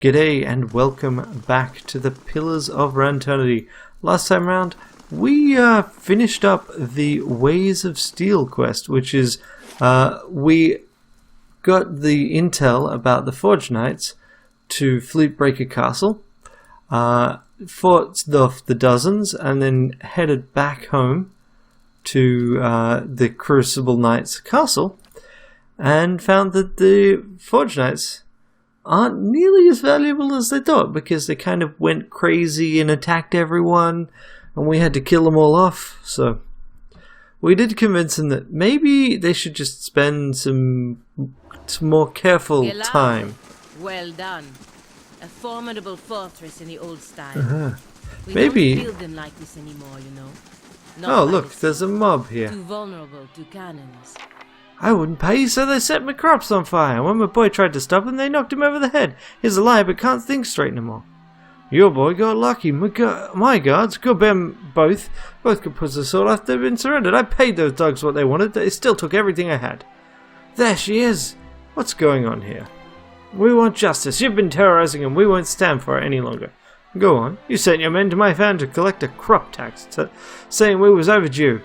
G'day and welcome back to the Pillars of Ranternity. Last time round, we finished up the Ways of Steel quest, which is we got the intel about the Forge Knights to Fleetbreaker Castle, fought off the dozens, and then headed back home to the Crucible Knights Castle, and found that the Forge Knights aren't nearly as valuable as they thought, because they kind of went crazy and attacked everyone, and we had to kill them all off. So we did convince them that maybe they should just spend some more careful time. Well done. A formidable fortress in the old style. We Maybe. don't build them like this anymore, you know. Oh, look, there's a mob here. Too vulnerable to cannons. I wouldn't pay, so they set my crops on fire. When my boy tried to stop him, they knocked him over the head. He's alive, but can't think straight no more. Your boy got lucky. My guards, good them both could put the sword after they've been surrendered. I paid those dogs what they wanted. They still took everything I had. There she is. What's going on here? We want justice. You've been terrorizing them. We won't stand for it any longer. Go on. You sent your men to my farm to collect a crop tax, saying we was overdue.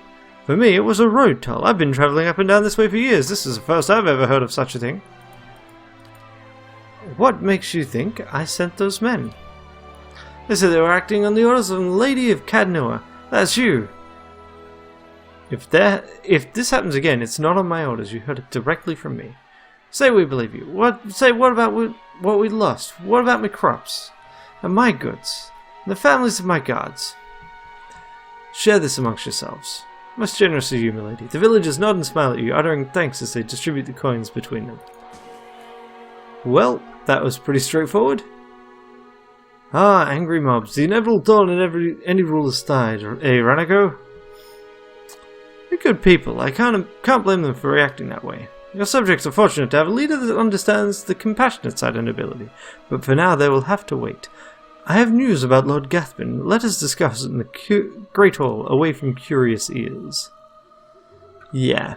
For me, it was a road toll. I've been travelling up and down this way for years. This is the first I've ever heard of such a thing. What makes you think I sent those men? They said they were acting on the orders of the Lady of Cadnoa. That's you. If this happens again, it's not on my orders. You heard it directly from me. Say we believe you. What about what we lost? What about my crops? And my goods? And the families of my guards? Share this amongst yourselves. Most generous of you, milady. The villagers nod and smile at you, uttering thanks as they distribute the coins between them. Well, that was pretty straightforward. Ah, angry mobs. The inevitable dawn in any ruler's tide. Ranneko? They're good people. I can't blame them for reacting that way. Your subjects are fortunate to have a leader that understands the compassionate side of nobility, but for now they will have to wait. I have news about Lord Gathbin. Let us discuss it in the Great Hall, away from curious ears. Yeah.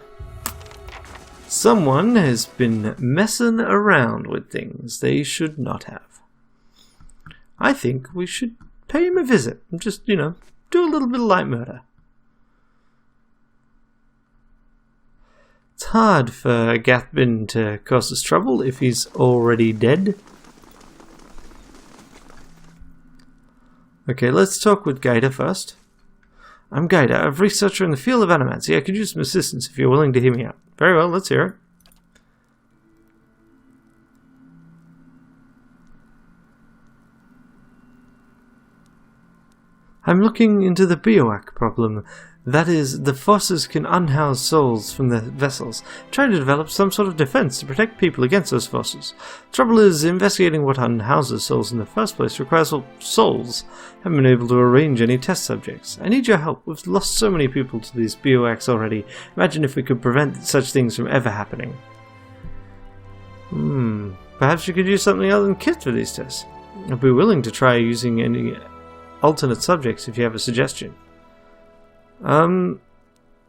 Someone has been messing around with things they should not have. I think we should pay him a visit and just, do a little bit of light murder. It's hard for Gathbin to cause us trouble if he's already dead. Okay, let's talk with Gaida first. I'm Gaida, a researcher in the field of animancy. I could use some assistance if you're willing to hear me out. Very well, let's hear it. I'm looking into the bioac problem. That is, the forces can unhouse souls from their vessels, trying to develop some sort of defense to protect people against those forces. Trouble is, investigating what unhouses souls in the first place requires souls. Haven't been able to arrange any test subjects. I need your help. We've lost so many people to these bioacs already. Imagine if we could prevent such things from ever happening. Perhaps you could use something other than kits for these tests. I'd be willing to try using any alternate subjects if you have a suggestion.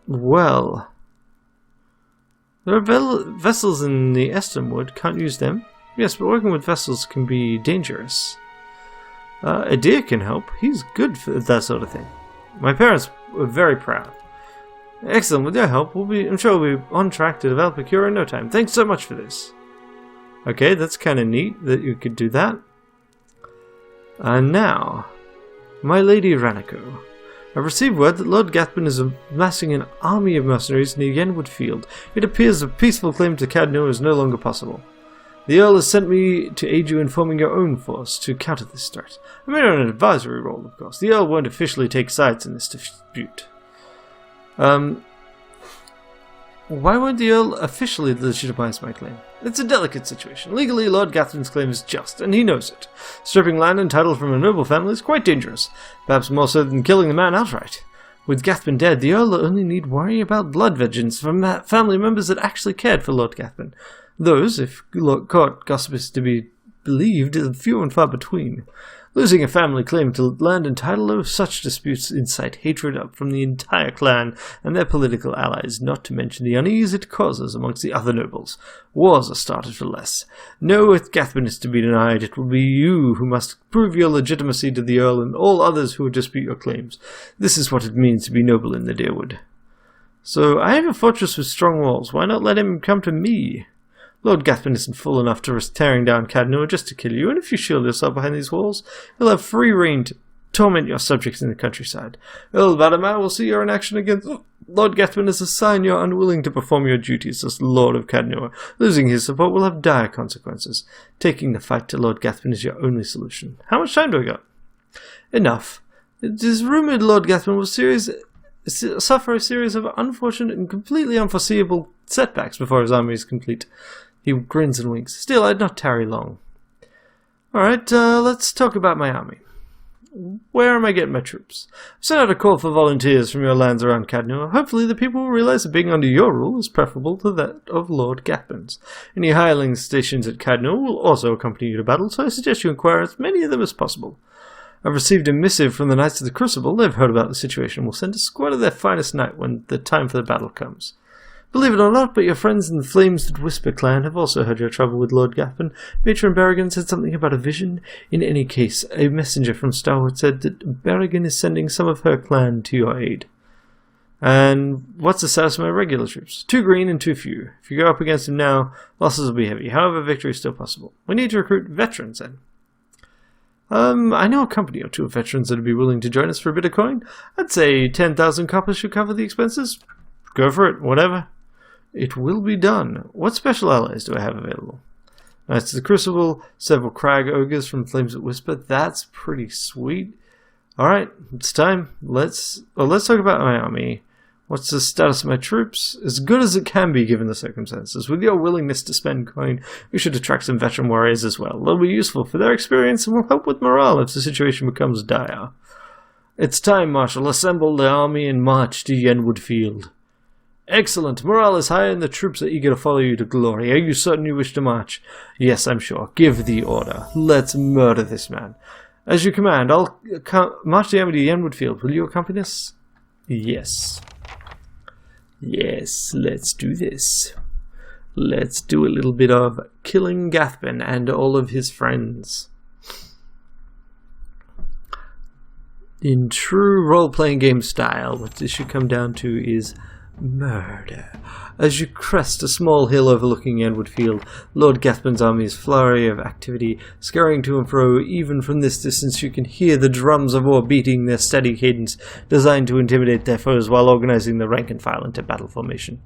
Well, there are vessels in the Estonwood, can't use them. Yes, but working with vessels can be dangerous. Adir can help, he's good for that sort of thing. My parents were very proud. Excellent, with your help, I'm sure we'll be on track to develop a cure in no time. Thanks so much for this. Okay, that's kind of neat that you could do that. And now, my lady Ranneko. I've received word that Lord Gathbin is amassing an army of mercenaries near Yenwood Field. It appears a peaceful claim to Cadnoa is no longer possible. The Earl has sent me to aid you in forming your own force to counter this threat. I'm in an advisory role, of course. The Earl won't officially take sides in this dispute. Why won't the Earl officially legitimize my claim? It's a delicate situation. Legally, Lord Gathbin's claim is just, and he knows it. Stripping land and title from a noble family is quite dangerous, perhaps more so than killing the man outright. With Gathbin dead, the Earl will only need worry about blood vengeance from family members that actually cared for Lord Gathbin. Those, if court gossip is to be believed is few and far between. Losing a family claim to land and title over such disputes incite hatred up from the entire clan and their political allies, not to mention the unease it causes amongst the other nobles. Wars are started for less. No, if Gathman is to be denied, it will be you who must prove your legitimacy to the Earl and all others who would dispute your claims. This is what it means to be noble in the Deerwood. So, I have a fortress with strong walls. Why not let him come to me? Lord Gathman isn't fool enough to risk tearing down Cadnoa just to kill you, and if you shield yourself behind these walls, he'll have free reign to torment your subjects in the countryside. Earl Vadamar will see your inaction against Lord Gathman as a sign you're unwilling to perform your duties as Lord of Cadnoa. Losing his support will have dire consequences. Taking the fight to Lord Gathman is your only solution. How much time do I got? Enough. It is rumoured Lord Gathman will suffer a series of unfortunate and completely unforeseeable setbacks before his army is complete. He grins and winks. Still, I'd not tarry long. Alright, let's talk about my army. Where am I getting my troops? I've sent out a call for volunteers from your lands around Cadnoa. Hopefully the people will realize that being under your rule is preferable to that of Lord Gathman's. Any hirelings stationed at Cadnoa will also accompany you to battle, so I suggest you inquire as many of them as possible. I've received a missive from the Knights of the Crucible. They've heard about the situation. We'll send a squad of their finest knight when the time for the battle comes. Believe it or not, but your friends in the Flames That Whisper clan have also heard your trouble with Lord Gathman. Matron Berrigan said something about a vision. In any case, a messenger from Starwood said that Berrigan is sending some of her clan to your aid. And what's the status of my regular troops? 2 green and 2 few. If you go up against him now, losses will be heavy. However, victory is still possible. We need to recruit veterans then. I know a company or 2 of veterans that would be willing to join us for a bit of coin. I'd say 10,000 coppers should cover the expenses. Go for it, whatever. It will be done. What special allies do I have available? Knights of the Crucible, several crag ogres from Flames That Whisper. That's pretty sweet. Alright, it's time. Let's talk about my army. What's the status of my troops? As good as it can be given the circumstances. With your willingness to spend coin, we should attract some veteran warriors as well. They'll be useful for their experience and will help with morale if the situation becomes dire. It's time, Marshal. Assemble the army and march to Yenwood Field. Excellent. Morale is high and the troops are eager to follow you to glory. Are you certain you wish to march? Yes, I'm sure. Give the order. Let's murder this man. As you command, I'll march the army to Yenwood Field. Will you accompany us? Yes. Yes, let's do this. Let's do a little bit of killing Gathman and all of his friends. In true role-playing game style, what this should come down to is murder. As you crest a small hill overlooking Yenwood Field, Lord Gathman's army's flurry of activity, scurrying to and fro. Even from this distance you can hear the drums of war beating their steady cadence, designed to intimidate their foes while organizing the rank and file into battle formation.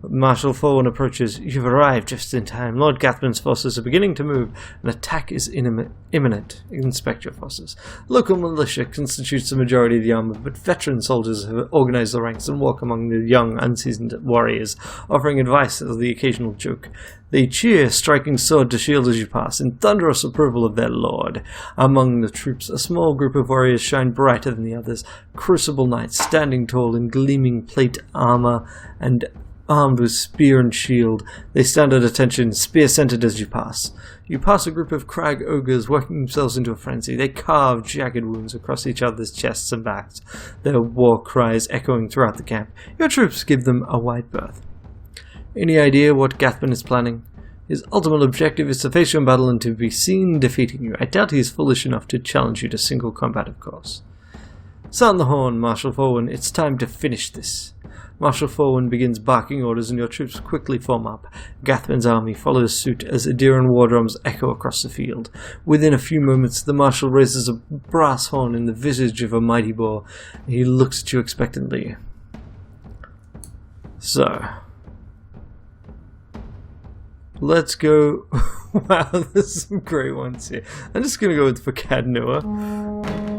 Marshal Fowen approaches. You've arrived just in time. Lord Gathman's forces are beginning to move. An attack is imminent. Inspect your forces. Local militia constitutes the majority of the army, but veteran soldiers have organized the ranks and walk among the young, unseasoned warriors, offering advice as the occasional joke. They cheer, striking sword to shield as you pass, in thunderous approval of their lord. Among the troops, a small group of warriors shine brighter than the others. Crucible knights, standing tall in gleaming plate armor and armed with spear and shield. They stand at attention, spear-centered as you pass. You pass a group of crag ogres working themselves into a frenzy. They carve jagged wounds across each other's chests and backs, their war cries echoing throughout the camp. Your troops give them a wide berth. Any idea what Gathman is planning? His ultimate objective is to face you in battle and to be seen defeating you. I doubt he is foolish enough to challenge you to single combat, of course. Sound the horn, Marshal Fowen. It's time to finish this. Marshal Fowen begins barking orders and your troops quickly form up. Gathman's army follows suit as Adiran war drums echo across the field. Within a few moments, the Marshal raises a brass horn in the visage of a mighty boar. He looks at you expectantly. So, let's go. Wow, there's some great ones here. I'm just going to go with for Cadnoa.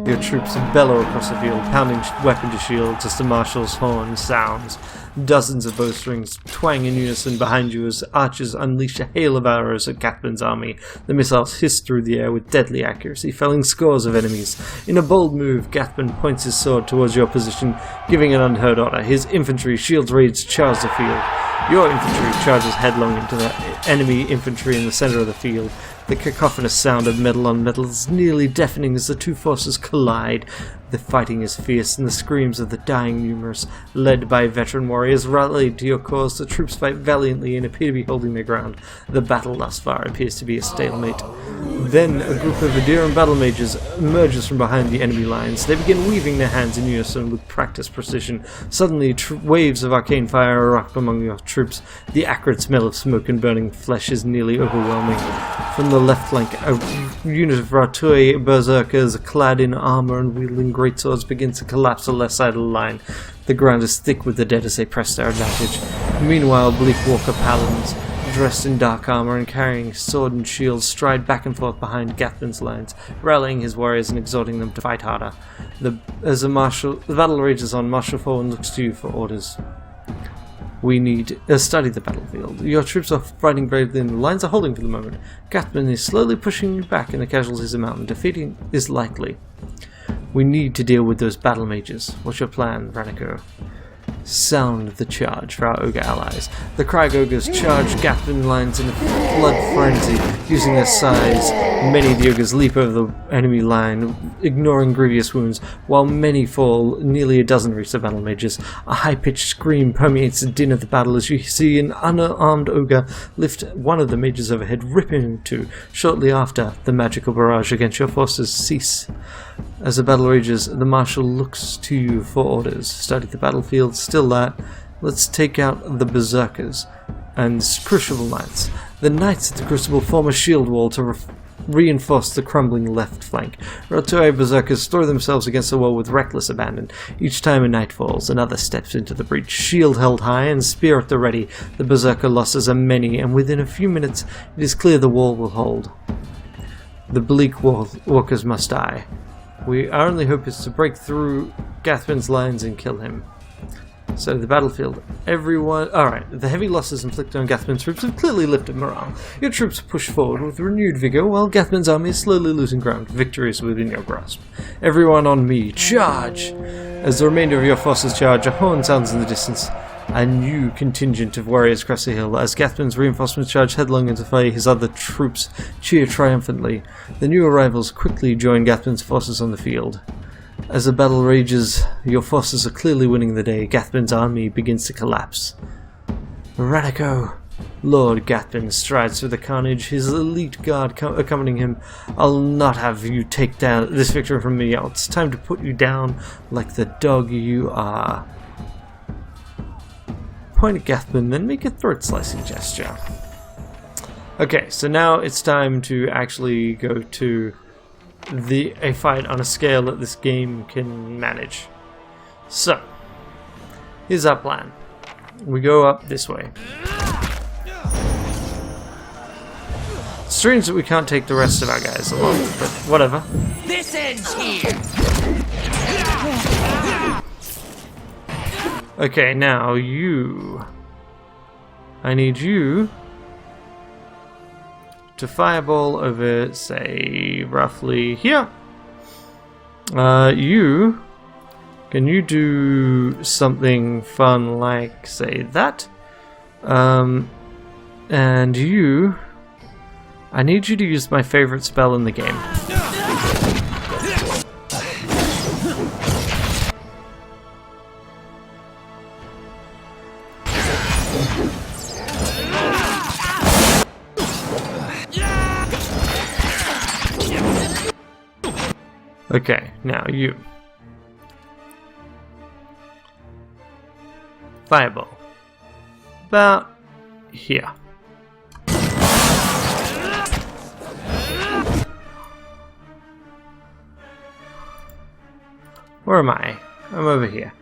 Your troops bellow across the field, pounding weapon to shield as the Marshal's horn sounds. Dozens of bowstrings twang in unison behind you as archers unleash a hail of arrows at Gathman's army. The missiles hiss through the air with deadly accuracy, felling scores of enemies. In a bold move, Gathman points his sword towards your position, giving an unheard order. His infantry, shields raised, charge the field. Your infantry charges headlong into the enemy infantry in the center of the field. The cacophonous sound of metal on metal is nearly deafening as the two forces collide. The fighting is fierce, and the screams of the dying numerous, led by veteran warriors rallied to your cause. The troops fight valiantly and appear to be holding their ground. The battle thus far appears to be a stalemate. Then a group of Adiran battle mages emerges from behind the enemy lines. They begin weaving their hands in unison with practiced precision. Suddenly, waves of arcane fire erupt among your troops. The acrid smell of smoke and burning flesh is nearly overwhelming. From the left flank, a unit of Ratui berserkers clad in armor and wielding greatswords begins to collapse the left side of the line. The ground is thick with the dead as they press their advantage. Meanwhile, bleak walker paladins, dressed in dark armor and carrying sword and shield, stride back and forth behind Gathman's lines, rallying his warriors and exhorting them to fight harder. As the battle rages on, Marshal Fowen looks to you for orders. We need study the battlefield. Your troops are fighting bravely and the lines are holding for the moment. Gathman is slowly pushing you back and the casualties amount, and defeating is likely. We need to deal with those battle mages. What's your plan, Ranneko? Sound the charge for our ogre allies. The Krag ogres charge Gathman lines in a blood frenzy. Using their size, many of the ogres leap over the enemy line, ignoring grievous wounds, while many fall. Nearly a dozen reach the battle mages. A high-pitched scream permeates the din of the battle as you see an unarmed ogre lift one of the mages overhead, ripping him in two. Shortly after, the magical barrage against your forces cease. As the battle rages, the marshal looks to you for orders. Study the battlefield. Still that. Let's take out the berserkers and crucible knights. The knights at the crucible form a shield wall to reinforce the crumbling left flank. Ratui berserkers throw themselves against the wall with reckless abandon. Each time a knight falls, another steps into the breach. Shield held high and spear at the ready. The berserker losses are many, and within a few minutes it is clear the wall will hold. The bleak walkers must die. Our only hope is to break through Gathman's lines and kill him. So the battlefield, everyone... Alright, the heavy losses inflicted on Gathman's troops have clearly lifted morale. Your troops push forward with renewed vigor, while Gathman's army is slowly losing ground. Victory is within your grasp. Everyone on me, charge! As the remainder of your forces charge, a horn sounds in the distance. A new contingent of warriors crest the hill. As Gathman's reinforcements charge headlong into fray, his other troops cheer triumphantly. The new arrivals quickly join Gathman's forces on the field. As the battle rages, your forces are clearly winning the day. Gathman's army begins to collapse. Ranneko! Lord Gathman strides through the carnage, his elite guard accompanying him. I'll not have you take down this victory from me. It's time to put you down like the dog you are. Point at Gathman, then make a throat-slicing gesture. Okay, so now it's time to actually go to a fight on a scale that this game can manage. So, here's our plan. We go up this way. Strange that we can't take the rest of our guys along, but whatever. This ends here. Okay, now you... I need you to fireball over, say, roughly here. Can you do something fun like, say, that? And you... I need you to use my favorite spell in the game. Okay, now you. Fireball. About here. Where am I? I'm over here.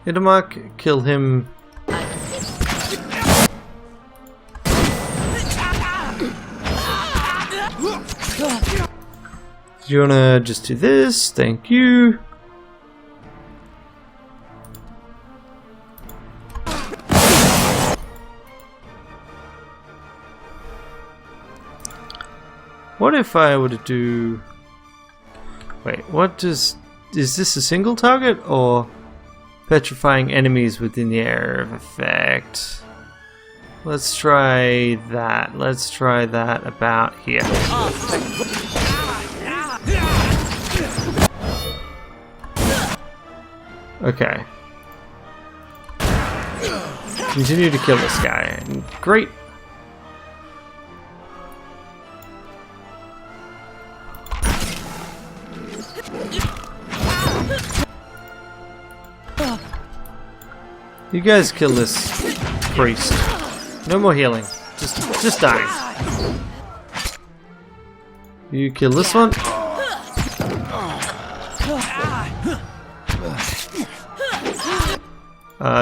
Hit a mark, kill him. Do you wanna just do this? Thank you. What if I were to do... Wait, what does... Is this a single target or... Petrifying enemies within the area of effect. Let's try that. Let's try that about here. Okay. Continue to kill this guy. Great. You guys kill this priest. No more healing. Just die. You kill this one.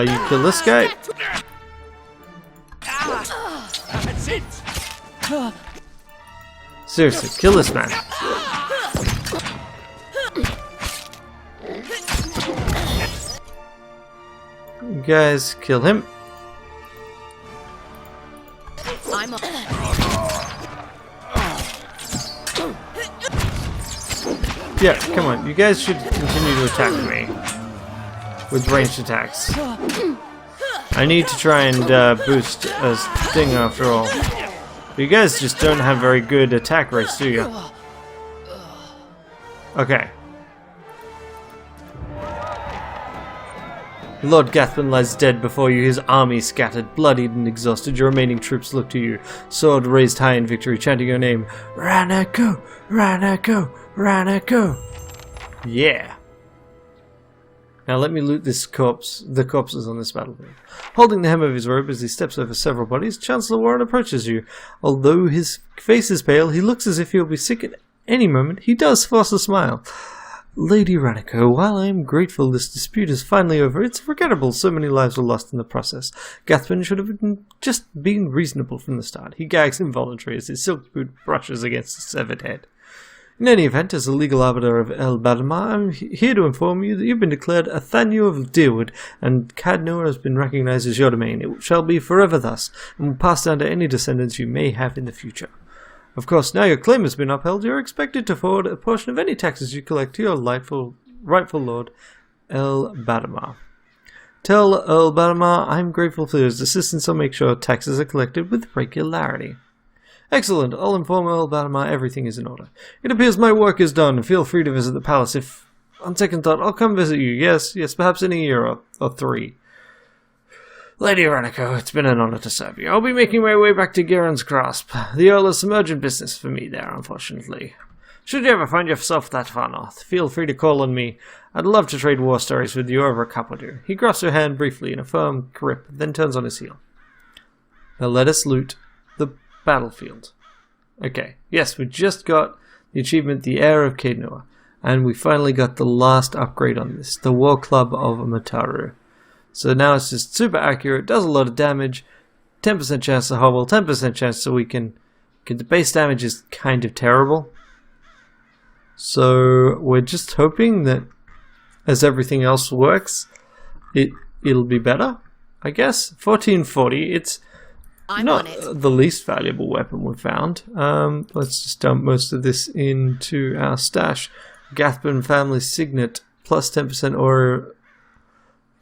You kill this guy. Seriously, kill this man. You guys kill him. I'm Yeah, come on. You guys should continue to attack me with ranged attacks. I need to try and boost a thing after all. But you guys just don't have very good attack rates, do you? Okay. Lord Gathman lies dead before you, his army scattered, bloodied and exhausted. Your remaining troops look to you, sword raised high in victory, chanting your name, Ranneko, Ranneko, Ranneko. Yeah. Now let me loot this the corpses on this battlefield. Holding the hem of his robe as he steps over several bodies, Chancellor Warren approaches you. Although his face is pale, he looks as if he'll be sick at any moment. He does force a smile. Lady Ranneko, while I am grateful this dispute is finally over, it's regrettable so many lives were lost in the process. Gathman should have just been reasonable from the start. He gags involuntarily as his silk boot brushes against his severed head. In any event, as the legal arbiter of El Badama, I'm here to inform you that you've been declared Athanio of Deerwood, and Cadnor has been recognized as your domain. It shall be forever thus, and will pass down to any descendants you may have in the future. Of course, now your claim has been upheld, you are expected to forward a portion of any taxes you collect to your rightful lord, El Badama. Tell El Badama I'm grateful for his assistance. I'll make sure taxes are collected with regularity. Excellent. I'll inform El Badama everything is in order. It appears my work is done. Feel free to visit the palace if, on second thought, I'll come visit you. Yes, perhaps in a year or 3. Lady Ranneko, it's been an honor to serve you. I'll be making my way back to Garen's Grasp. The Earl has some urgent business for me there, unfortunately. Should you ever find yourself that far north, feel free to call on me. I'd love to trade war stories with you over a cup or two. He grasps her hand briefly in a firm grip, then turns on his heel. Now let us loot the battlefield. Okay, yes, we just got the achievement, the Heir of Cadnor, and we finally got the last upgrade on this, the War Club of Mataru. So now it's just super accurate, does a lot of damage, 10% chance to hobble, 10% chance so we can the base damage is kind of terrible. So we're just hoping that as everything else works, it'll be better, I guess. 1440, it's not the least valuable weapon we've found. Let's just dump most of this into our stash. Gathman family signet, plus 10% or...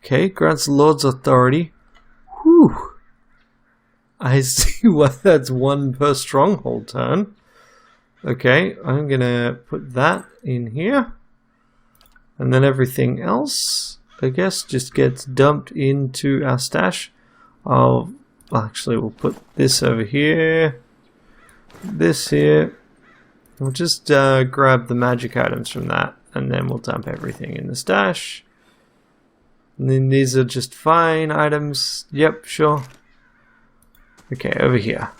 Okay, grants Lord's authority. Whew. I see why that's 1 per stronghold turn. Okay, I'm gonna put that in here. And then everything else, I guess, just gets dumped into our stash. Actually, we'll put this over here. This here. We'll just grab the magic items from that. And then we'll dump everything in the stash. And then these are just fine items. Yep, sure. Okay, over here.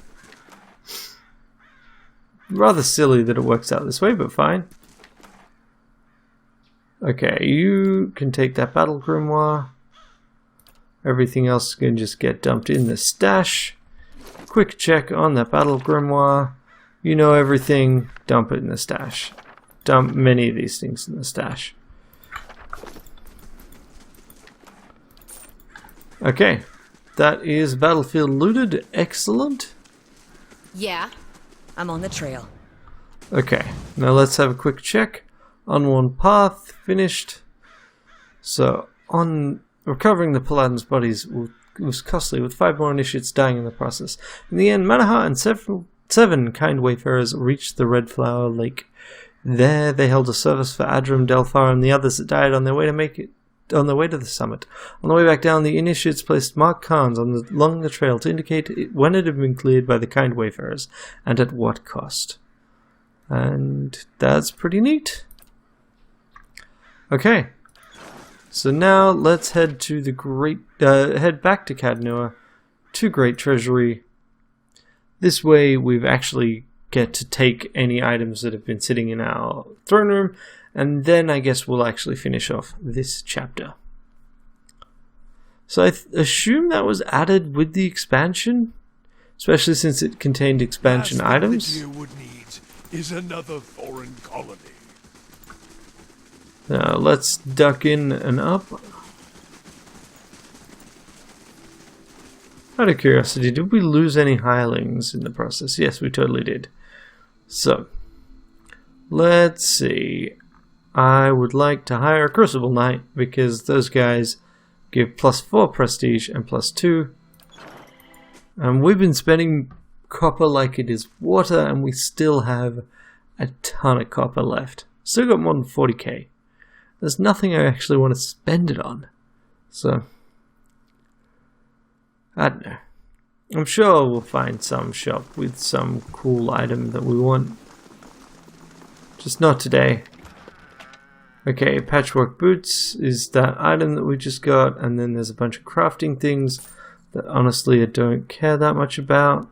Rather silly that it works out this way, but fine. Okay, you can take that battle grimoire. Everything else can just get dumped in the stash. Quick check on that battle grimoire. You know everything, dump it in the stash. Dump many of these things in the stash. Okay, that is battlefield looted. Excellent. Yeah, I'm on the trail. Okay, now let's have a quick check. Unworn path, finished. So, on Recovering the paladins' bodies was costly, with 5 more initiates dying in the process. In the end, Manaha and 7 kind wayfarers reached the Red Flower Lake. There they held a service for Adram, Delphar, and the others that died on their way to the summit. On the way back down, the initiates placed marked cairns along the trail to indicate when it had been cleared by the kind wayfarers, and at what cost. And that's pretty neat. Okay. So now let's head to head back to Cadnua, to Great Treasury. This way we've actually get to take any items that have been sitting in our throne room, and then I guess we'll actually finish off this chapter. So I assume that was added with the expansion, especially since it contained expansion items. Lydia would need is another foreign colony. Now let's duck in and up. Out of curiosity, did we lose any hirelings in the process? Yes, we totally did. So, let's see. I would like to hire a Crucible Knight because those guys give +4 prestige and +2. And we've been spending copper like it is water, and we still have a ton of copper left. Still got more than 40k. There's nothing I actually want to spend it on. So, I don't know. I'm sure we'll find some shop with some cool item that we want. Just not today. Okay, patchwork boots is that item that we just got, and then there's a bunch of crafting things that honestly I don't care that much about.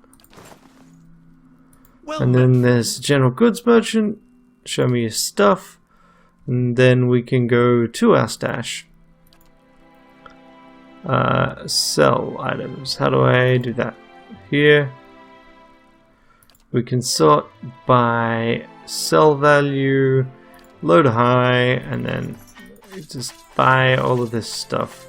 And then there's general goods merchant. Show me your stuff. And then we can go to our stash. Sell items. How do I do that? Here. We can sort by sell value, low to high, and then just buy all of this stuff.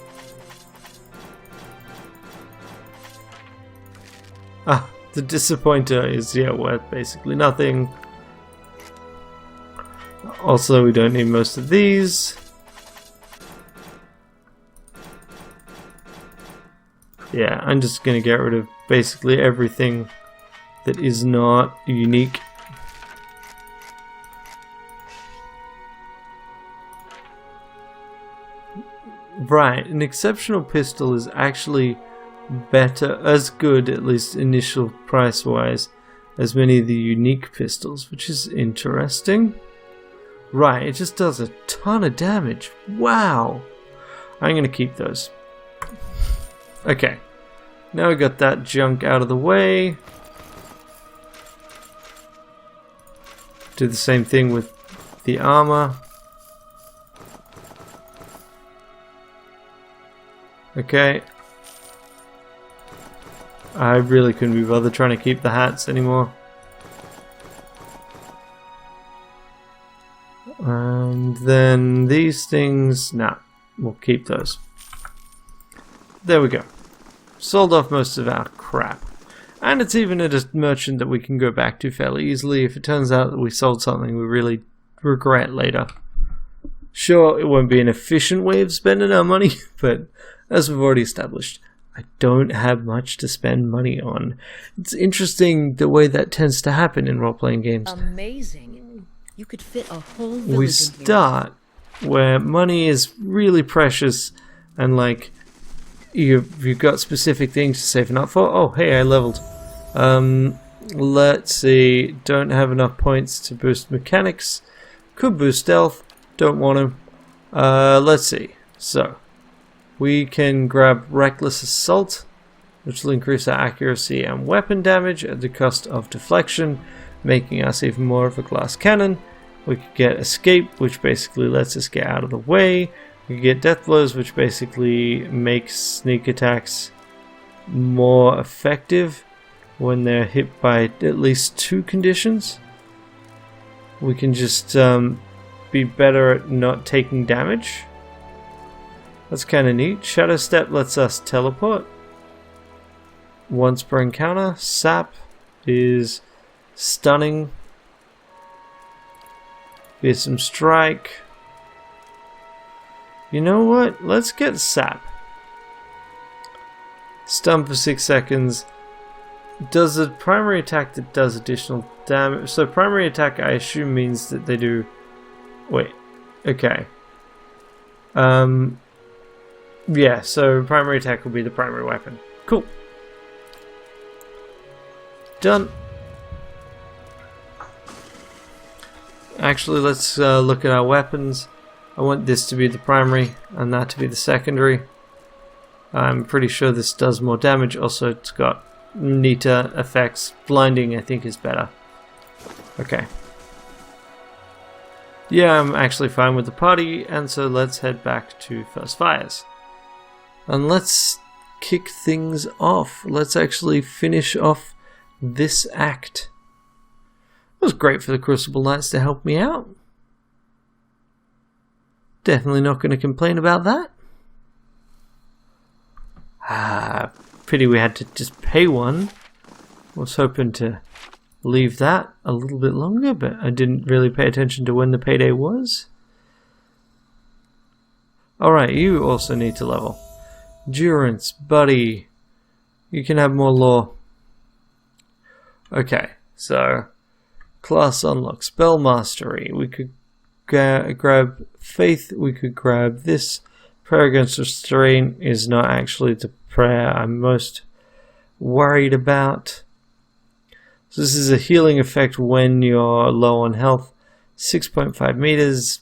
Ah, the disappointer is worth basically nothing. Also, we don't need most of these. Yeah, I'm just gonna get rid of basically everything that is not unique. Right, an exceptional pistol is actually better, as good, at least initial price wise, as many of the unique pistols, which is interesting. Right, it just does a ton of damage. Wow! I'm gonna keep those. Okay, now we got that junk out of the way. Do the same thing with the armor. Okay. I really couldn't be bothered trying to keep the hats anymore. And then these things, nah, we'll keep those. There we go. Sold off most of our crap. And it's even at a merchant that we can go back to fairly easily if it turns out that we sold something we really regret later. Sure, it won't be an efficient way of spending our money, but as we've already established, I don't have much to spend money on. It's interesting the way that tends to happen in role-playing games. Amazing. You could fit a whole village We in start where money is really precious and like you've got specific things to save up for. Oh, hey, I leveled. Let's see. Don't have enough points to boost mechanics. Could boost stealth. Don't want to. Let's see. So, we can grab Reckless Assault, which will increase our accuracy and weapon damage at the cost of deflection, making us even more of a glass cannon. We could get Escape, which basically lets us get out of the way. We could get Death Blows, which basically makes sneak attacks more effective when they're hit by at least 2 conditions. We can just be better at not taking damage. That's kind of neat. Shadow Step lets us teleport once per encounter. Sap is stunning. Fearsome Strike. You know what? Let's get Sap. Stun for 6 seconds. Does a primary attack that does additional damage. So primary attack I assume means that they do... Wait. Okay. Yeah, so primary attack will be the primary weapon. Cool. Done. Actually, let's look at our weapons. I want this to be the primary and that to be the secondary. I'm pretty sure this does more damage. Also, it's got neater effects. Blinding, I think, is better. Okay. Yeah, I'm actually fine with the party, and so let's head back to First Fires. And let's kick things off. Let's actually finish off this act. It was great for the Crucible Knights to help me out. Definitely not going to complain about that. Pity we had to just pay one. Was hoping to leave that a little bit longer, but I didn't really pay attention to when the payday was. Alright, you also need to level. Endurance, buddy. You can have more lore. Okay, so class unlock, spell mastery. We could grab faith. We could grab this. Prayer against restraint is not actually the prayer I'm most worried about. So this is a healing effect when you're low on health. 6.5 meters.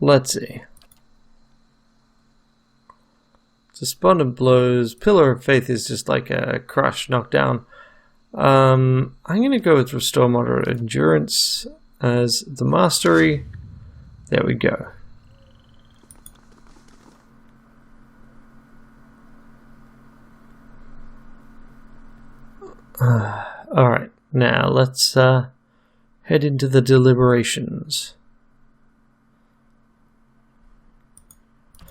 Let's see. Despondent blows. Pillar of Faith is just like a crush, knockdown. I'm going to go with Restore Moderate Endurance as the mastery. There we go. Alright, now let's head into the deliberations.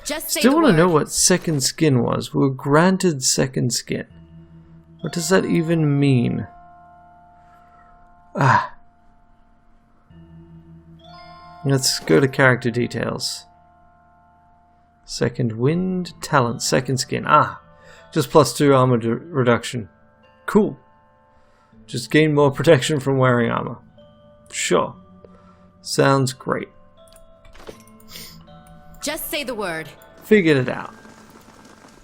Just say Still the want to know word. what second skin was. We were granted second skin. What does that even mean? Let's go to character details. Second wind, talent, second skin. Just +2 armor reduction. Cool. Just gain more protection from wearing armor. Sure. Sounds great. Just say the word. Figured it out.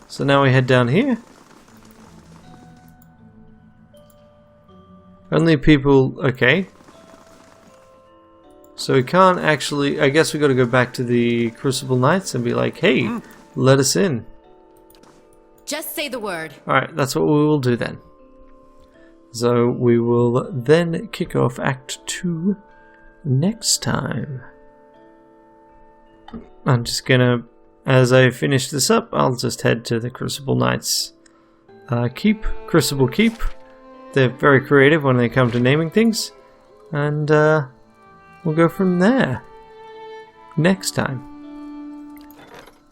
So now we head down here. Only people... Okay. So we can't actually... I guess we got to go back to the Crucible Knights and be like, hey, let us in. Just say the word. Alright, that's what we will do then. So we will then kick off Act 2 next time. I'm just gonna, as I finish this up, I'll just head to the Crucible Knights Keep, Crucible Keep. They're very creative when they come to naming things. And we'll go from there next time.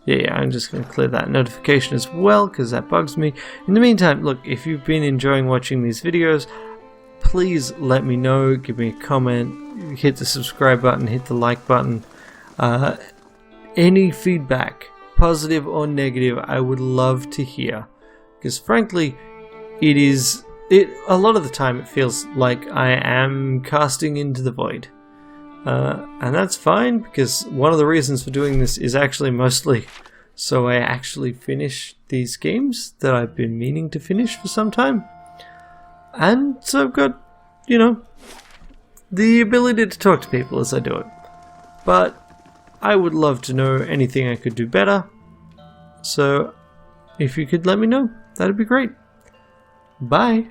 Yeah, I'm just going to clear that notification as well because that bugs me. In the meantime, look, if you've been enjoying watching these videos, please let me know. Give me a comment, hit the subscribe button, hit the like button. Any feedback, positive or negative, I would love to hear. Because frankly, a lot of the time it feels like I am casting into the void. And that's fine, because one of the reasons for doing this is actually mostly so I actually finish these games that I've been meaning to finish for some time. And so I've got, you know, the ability to talk to people as I do it. But I would love to know anything I could do better. So if you could let me know, that'd be great. Bye.